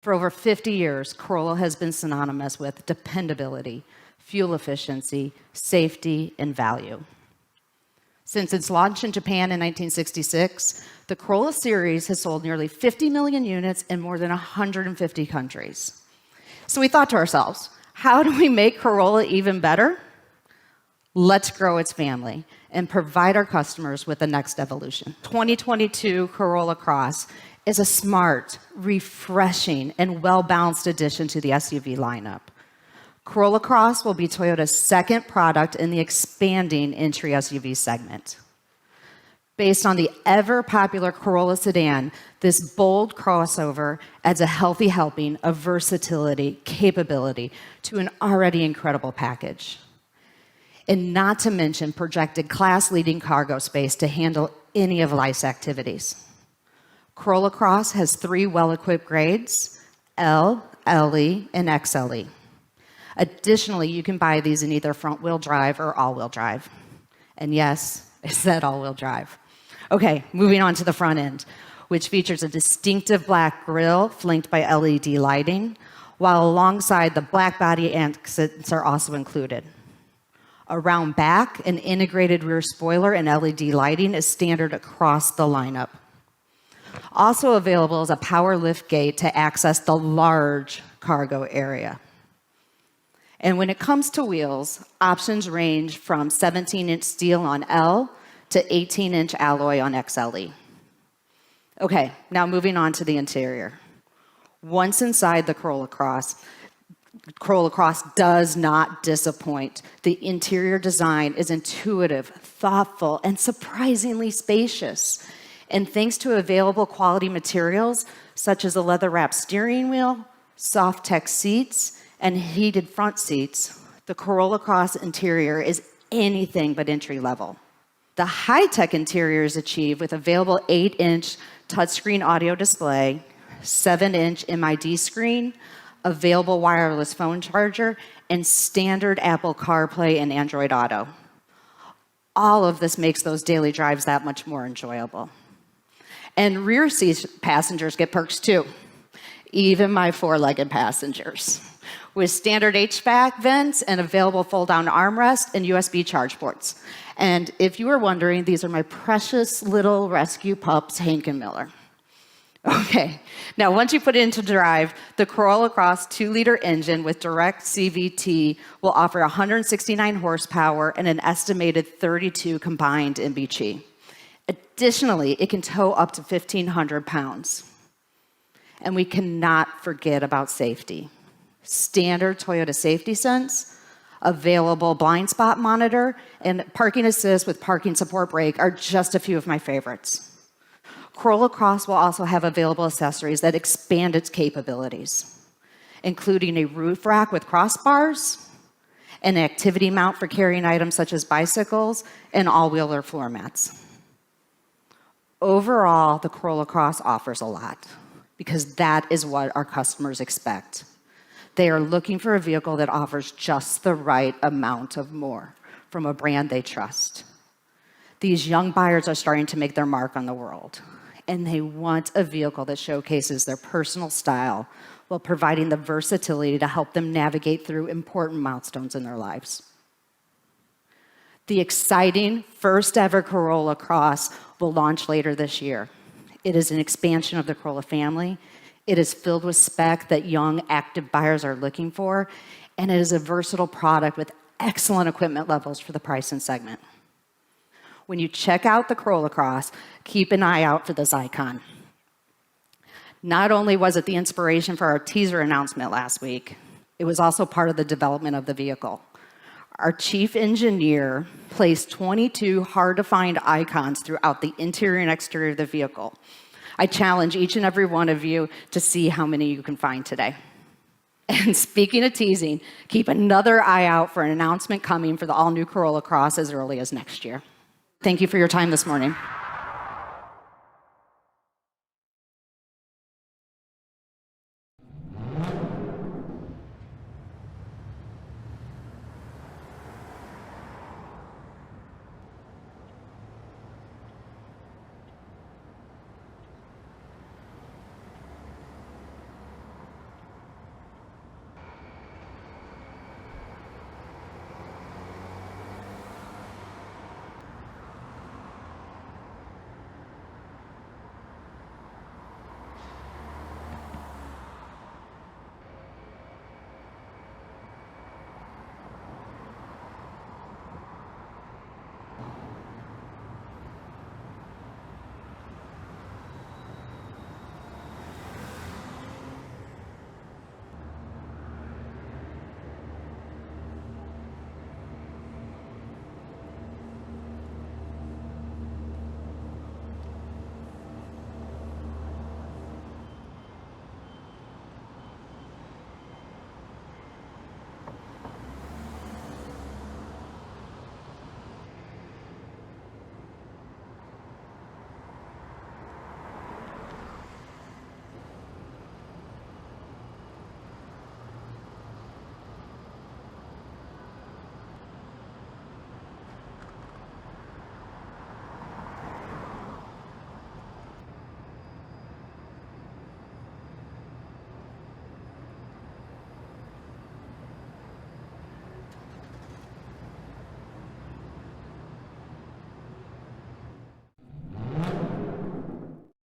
For over 50 years, Corolla has been synonymous with dependability, fuel efficiency, safety, and value. Since its launch in Japan in 1966, the Corolla series has sold nearly 50 million units in more than 150 countries. So we thought to ourselves, how do we make Corolla even better? Let's grow its family and provide our customers with the next evolution. 2022 Corolla Cross is a smart, refreshing, and well-balanced addition to the SUV lineup. Corolla Cross will be Toyota's second product in the expanding entry SUV segment. Based on the ever-popular Corolla sedan, this bold crossover adds a healthy helping of versatility, capability to an already incredible package. And not to mention projected class-leading cargo space to handle any of life's activities. Corolla Cross has 3 well-equipped grades, L, LE, and XLE. Additionally, you can buy these in either front-wheel drive or all-wheel drive. And yes, I said all-wheel drive. Okay, moving on to the front end, which features a distinctive black grille flanked by LED lighting, while alongside the black body accents are also included. Around back, an integrated rear spoiler and LED lighting is standard across the lineup. Also available is a power lift gate to access the large cargo area. And when it comes to wheels, options range from 17-inch steel on L to 18-inch alloy on XLE. Okay, now moving on to the interior. Once inside the Corolla Cross does not disappoint. The interior design is intuitive, thoughtful, and surprisingly spacious. And thanks to available quality materials, such as a leather-wrapped steering wheel, soft tech seats, and heated front seats, the Corolla Cross interior is anything but entry-level. The high-tech interior is achieved with available 8-inch touchscreen audio display, 7-inch MID screen, available wireless phone charger, and standard Apple CarPlay and Android Auto. All of this makes those daily drives that much more enjoyable. And rear seat passengers get perks too, even my 4-legged passengers, with standard HVAC vents and available fold-down armrest and USB charge ports. And if you were wondering, these are my precious little rescue pups, Hank and Miller. Okay, now once you put it into drive, the Corolla Cross 2-liter engine with direct CVT will offer 169 horsepower and an estimated 32 combined MPG. Additionally, it can tow up to 1,500 pounds. And we cannot forget about safety. Standard Toyota Safety Sense, available blind spot monitor, and parking assist with parking support brake are just a few of my favorites. Corolla Cross will also have available accessories that expand its capabilities, including a roof rack with crossbars, an activity mount for carrying items such as bicycles, and all-wheeler floor mats. Overall, the Corolla Cross offers a lot because that is what our customers expect. They are looking for a vehicle that offers just the right amount of more from a brand they trust. These young buyers are starting to make their mark on the world, and they want a vehicle that showcases their personal style while providing the versatility to help them navigate through important milestones in their lives. The exciting first ever Corolla Cross will launch later this year. It is an expansion of the Corolla family. It is filled with spec that young, active buyers are looking for, and it is a versatile product with excellent equipment levels for the price and segment. When you check out the Corolla Cross, keep an eye out for this icon. Not only was it the inspiration for our teaser announcement last week, it was also part of the development of the vehicle. Our chief engineer placed 22 hard-to-find icons throughout the interior and exterior of the vehicle. I challenge each and every one of you to see how many you can find today. And speaking of teasing, keep another eye out for an announcement coming for the all-new Corolla Cross as early as next year. Thank you for your time this morning.